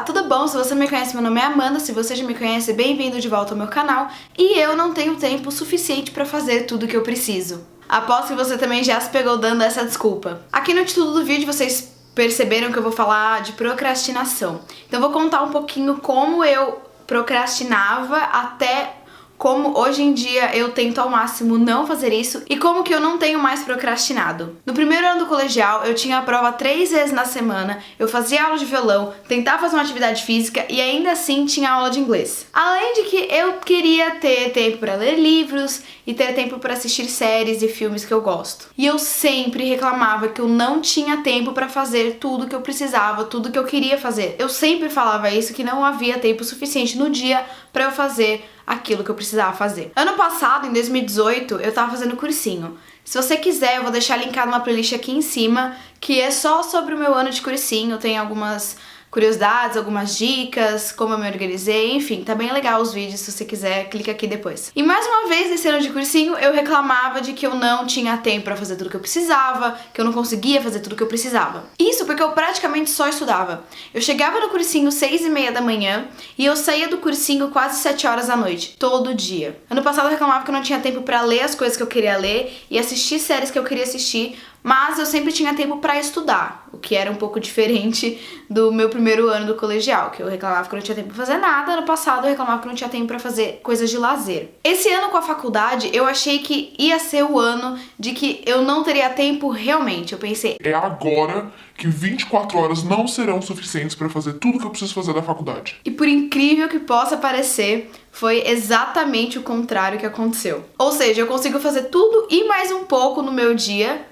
tudo bom? Se você me conhece, meu nome é Amanda, se você já me conhece, bem-vindo de volta ao meu canal. E eu não tenho tempo suficiente pra fazer tudo que eu preciso. Aposto que você também já se pegou dando essa desculpa. Aqui no título do vídeo vocês perceberam que eu vou falar de procrastinação. Então eu vou contar um pouquinho como eu procrastinava até como hoje em dia eu tento ao máximo não fazer isso e como que eu não tenho mais procrastinado. No primeiro ano do colegial, eu tinha a prova 3 vezes na semana, eu fazia aula de violão, tentava fazer uma atividade física e ainda assim tinha aula de inglês. Além de que eu queria ter tempo para ler livros e ter tempo para assistir séries e filmes que eu gosto. E eu sempre reclamava que eu não tinha tempo para fazer tudo que eu precisava, tudo que eu queria fazer. Eu sempre falava isso, que não havia tempo suficiente no dia para eu fazer aquilo que eu precisava fazer. Ano passado, em 2018, eu tava fazendo cursinho. Se você quiser, eu vou deixar linkado uma playlist aqui em cima, que é só sobre o meu ano de cursinho. Tem algumas curiosidades, algumas dicas, como eu me organizei, enfim, tá bem legal os vídeos, se você quiser, clica aqui depois. E mais uma vez, nesse ano de cursinho, eu reclamava de que eu não tinha tempo pra fazer tudo que eu precisava, que eu não conseguia fazer tudo que eu precisava. Isso porque eu praticamente só estudava. Eu chegava no cursinho 6h30 da manhã e eu saía do cursinho quase 7 horas da noite, todo dia. Ano passado eu reclamava que eu não tinha tempo pra ler as coisas que eu queria ler e assistir séries que eu queria assistir, mas eu sempre tinha tempo pra estudar, o que era um pouco diferente do meu primeiro ano do colegial, que eu reclamava que eu não tinha tempo pra fazer nada. Ano passado eu reclamava que eu não tinha tempo pra fazer coisas de lazer. Esse ano com a faculdade, eu achei que ia ser o ano de que eu não teria tempo realmente. Eu pensei, é agora que 24 horas não serão suficientes pra fazer tudo que eu preciso fazer da faculdade. E por incrível que possa parecer, foi exatamente o contrário que aconteceu. Ou seja, eu consigo fazer tudo e mais um pouco no meu dia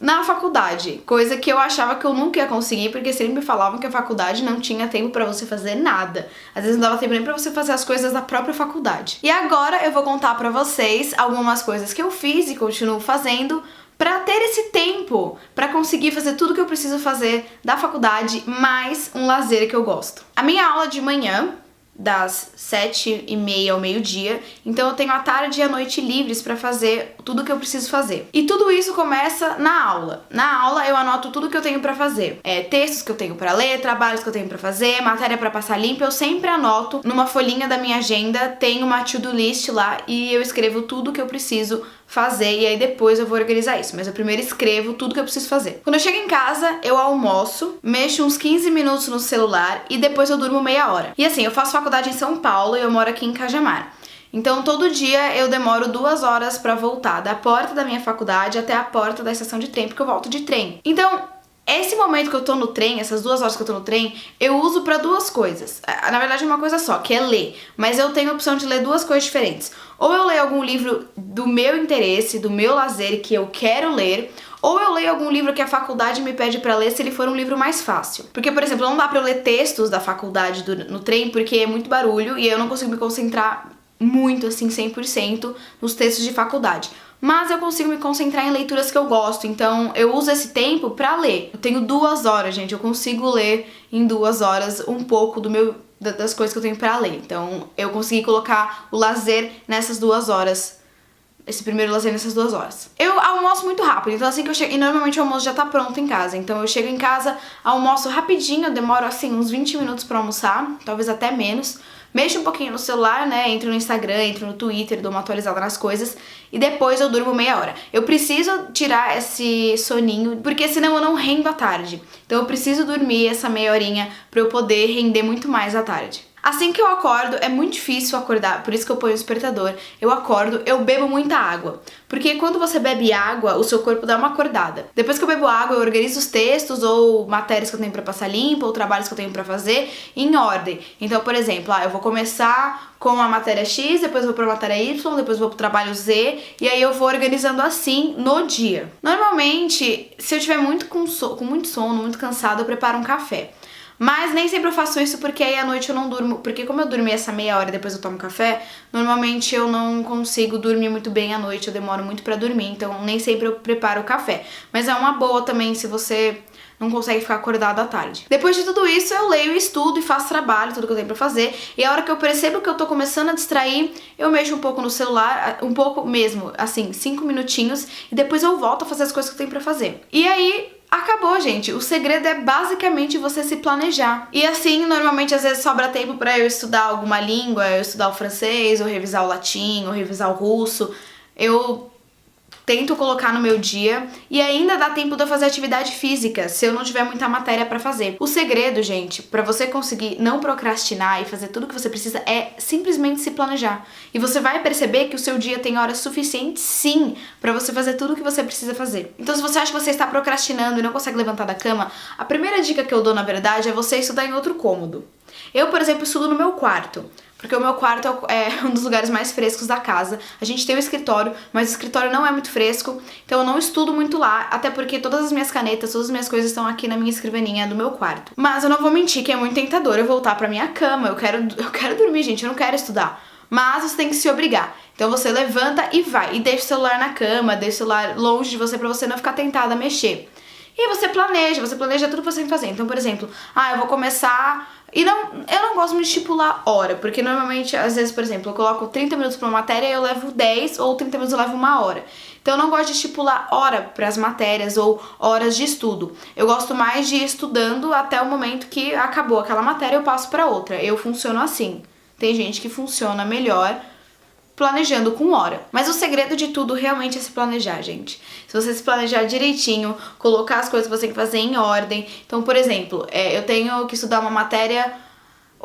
na faculdade, coisa que eu achava que eu nunca ia conseguir, porque sempre me falavam que a faculdade não tinha tempo pra você fazer nada. Às vezes não dava tempo nem pra você fazer as coisas da própria faculdade. E agora eu vou contar pra vocês algumas coisas que eu fiz e continuo fazendo pra ter esse tempo, pra conseguir fazer tudo que eu preciso fazer da faculdade, mais um lazer que eu gosto. A minha aula de manhã, das 7h30 ao meio-dia, então eu tenho a tarde e a noite livres pra fazer tudo que eu preciso fazer. E tudo isso começa na aula. Na aula eu anoto tudo que eu tenho pra fazer. Textos que eu tenho pra ler, trabalhos que eu tenho pra fazer, matéria pra passar limpa, eu sempre anoto numa folhinha da minha agenda, tem uma to-do list lá e eu escrevo tudo que eu preciso fazer e aí depois eu vou organizar isso, mas eu primeiro escrevo tudo que eu preciso fazer. Quando eu chego em casa, eu almoço, mexo uns 15 minutos no celular e depois eu durmo meia hora. E assim, eu faço faculdade em São Paulo e eu moro aqui em Cajamar. Então todo dia eu demoro 2 horas pra voltar da porta da minha faculdade até a porta da estação de trem, porque eu volto de trem. Então, esse momento que eu tô no trem, essas 2 horas que eu tô no trem, eu uso pra 2 coisas. Na verdade é uma coisa só, que é ler. Mas eu tenho a opção de ler 2 coisas diferentes. Ou eu leio algum livro do meu interesse, do meu lazer, que eu quero ler, ou eu leio algum livro que a faculdade me pede pra ler se ele for um livro mais fácil. Porque, por exemplo, não dá pra eu ler textos da faculdade no trem porque é muito barulho e eu não consigo me concentrar muito, assim, 100% nos textos de faculdade. Mas eu consigo me concentrar em leituras que eu gosto, então eu uso esse tempo pra ler. Eu tenho 2 horas, gente, eu consigo ler em 2 horas um pouco das coisas que eu tenho pra ler. Então eu consegui colocar o lazer nessas 2 horas, esse primeiro lazer nessas 2 horas. Eu almoço muito rápido, então assim que eu chego, e normalmente o almoço já tá pronto em casa, então eu chego em casa, almoço rapidinho, eu demoro assim uns 20 minutos pra almoçar, talvez até menos. Mexo um pouquinho no celular, né, entro no Instagram, entro no Twitter, dou uma atualizada nas coisas e depois eu durmo meia hora. Eu preciso tirar esse soninho, porque senão eu não rendo à tarde. Então eu preciso dormir essa meia horinha pra eu poder render muito mais à tarde. Assim que eu acordo, é muito difícil acordar, por isso que eu ponho o despertador. Eu acordo, eu bebo muita água. Porque quando você bebe água, o seu corpo dá uma acordada. Depois que eu bebo água, eu organizo os textos ou matérias que eu tenho pra passar limpo, ou trabalhos que eu tenho pra fazer em ordem. Então, por exemplo, eu vou começar com a matéria X, depois vou pra matéria Y, depois vou pro trabalho Z, e aí eu vou organizando assim no dia. Normalmente, se eu tiver com muito sono, muito cansado, eu preparo um café. Mas nem sempre eu faço isso porque aí à noite eu não durmo, porque como eu dormi essa meia hora e depois eu tomo café, normalmente eu não consigo dormir muito bem à noite, eu demoro muito pra dormir, então nem sempre eu preparo o café. Mas é uma boa também se você não consegue ficar acordado à tarde. Depois de tudo isso, eu leio, estudo e faço trabalho, tudo que eu tenho pra fazer. E a hora que eu percebo que eu tô começando a distrair, eu mexo um pouco no celular, um pouco mesmo, assim, 5 minutinhos, e depois eu volto a fazer as coisas que eu tenho pra fazer. E aí, acabou, gente. O segredo é basicamente você se planejar. E assim, normalmente, às vezes sobra tempo pra eu estudar alguma língua, eu estudar o francês, ou revisar o latim, ou revisar o russo. Eu tento colocar no meu dia e ainda dá tempo de eu fazer atividade física, se eu não tiver muita matéria pra fazer. O segredo, gente, pra você conseguir não procrastinar e fazer tudo que você precisa é simplesmente se planejar. E você vai perceber que o seu dia tem horas suficientes, sim, pra você fazer tudo o que você precisa fazer. Então, se você acha que você está procrastinando e não consegue levantar da cama, a primeira dica que eu dou, na verdade, é você estudar em outro cômodo. Eu, por exemplo, estudo no meu quarto. Porque o meu quarto é um dos lugares mais frescos da casa. A gente tem um escritório, mas o escritório não é muito fresco, então eu não estudo muito lá, até porque todas as minhas canetas, todas as minhas coisas estão aqui na minha escrivaninha do meu quarto. Mas eu não vou mentir que é muito tentador eu voltar pra minha cama, eu quero dormir, gente, eu não quero estudar. Mas você tem que se obrigar. Então você levanta e vai, e deixa o celular na cama, deixa o celular longe de você pra você não ficar tentada a mexer. E você planeja tudo que você tem que fazer. Então, por exemplo, eu vou começar... eu não gosto muito de estipular hora, porque normalmente, às vezes, por exemplo, eu coloco 30 minutos pra uma matéria e eu levo 10, ou 30 minutos eu levo 1 hora. Então eu não gosto de estipular hora pras matérias ou horas de estudo. Eu gosto mais de ir estudando até o momento que acabou aquela matéria, eu passo pra outra. Eu funciono assim. Tem gente que funciona melhor planejando com hora. Mas o segredo de tudo realmente é se planejar, gente. Se você se planejar direitinho, colocar as coisas que você tem que fazer em ordem. Então, por exemplo, eu tenho que estudar uma matéria...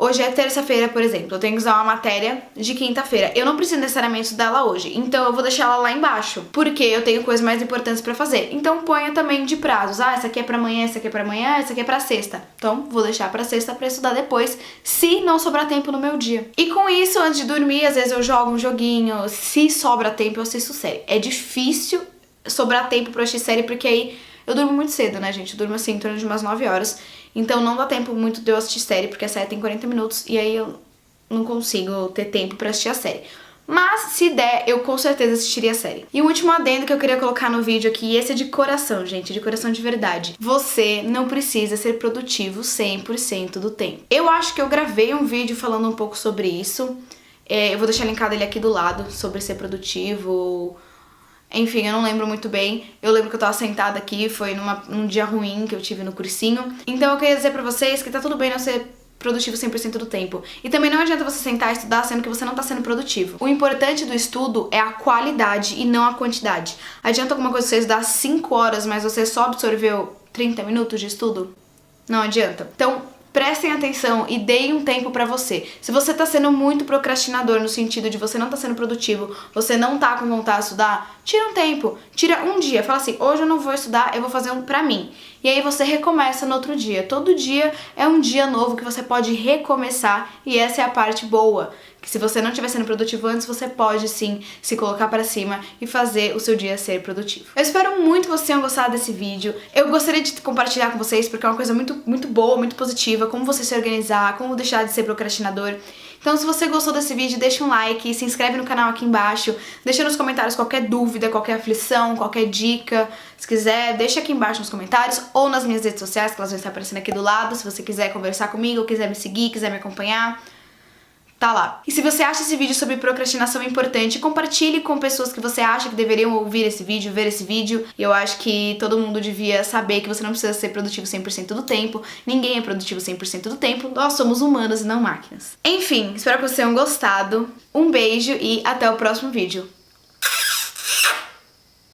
Hoje é terça-feira, por exemplo, eu tenho que usar uma matéria de quinta-feira. Eu não preciso necessariamente estudar ela hoje, então eu vou deixar ela lá embaixo, porque eu tenho coisas mais importantes pra fazer. Então ponha também de prazos. Essa aqui é pra amanhã, essa aqui é pra amanhã, essa aqui é pra sexta. Então vou deixar pra sexta pra estudar depois, se não sobrar tempo no meu dia. E com isso, antes de dormir, às vezes eu jogo um joguinho. Se sobra tempo, eu assisto série. É difícil sobrar tempo pra assistir série, porque aí eu durmo muito cedo, né, gente? Eu durmo assim em torno de umas 9 horas. Então não dá tempo muito de eu assistir série, porque a série tem 40 minutos e aí eu não consigo ter tempo pra assistir a série. Mas se der, eu com certeza assistiria a série. E o último adendo que eu queria colocar no vídeo aqui, e esse é de coração, gente, de coração de verdade. Você não precisa ser produtivo 100% do tempo. Eu acho que eu gravei um vídeo falando um pouco sobre isso. Eu vou deixar linkado ele aqui do lado, sobre ser produtivo... Enfim, eu não lembro muito bem. Eu lembro que eu tava sentada aqui, foi num dia ruim que eu tive no cursinho. Então eu queria dizer pra vocês que tá tudo bem não ser produtivo 100% do tempo. E também não adianta você sentar e estudar sendo que você não tá sendo produtivo. O importante do estudo é a qualidade e não a quantidade. Adianta alguma coisa você estudar 5 horas, mas você só absorveu 30 minutos de estudo? Não adianta. Então, prestem atenção e deem um tempo pra você. Se você tá sendo muito procrastinador no sentido de você não tá sendo produtivo, você não tá com vontade de estudar, tira um tempo, tira um dia, fala assim, hoje eu não vou estudar, eu vou fazer um pra mim. E aí você recomeça no outro dia. Todo dia é um dia novo que você pode recomeçar e essa é a parte boa. Que se você não estiver sendo produtivo antes, você pode sim se colocar pra cima e fazer o seu dia ser produtivo. Eu espero muito que vocês tenham gostado desse vídeo. Eu gostaria de compartilhar com vocês porque é uma coisa muito boa, muito positiva, como você se organizar, como deixar de ser procrastinador. Então se você gostou desse vídeo, deixa um like, se inscreve no canal aqui embaixo, deixa nos comentários qualquer dúvida, qualquer aflição, qualquer dica. Se quiser, deixa aqui embaixo nos comentários ou nas minhas redes sociais, que elas vão estar aparecendo aqui do lado. Se você quiser conversar comigo, quiser me seguir, quiser me acompanhar, tá lá. E se você acha esse vídeo sobre procrastinação importante, compartilhe com pessoas que você acha que deveriam ouvir esse vídeo, ver esse vídeo. Eu acho que todo mundo devia saber que você não precisa ser produtivo 100% do tempo. Ninguém é produtivo 100% do tempo. Nós somos humanos e não máquinas. Enfim, espero que vocês tenham gostado. Um beijo e até o próximo vídeo.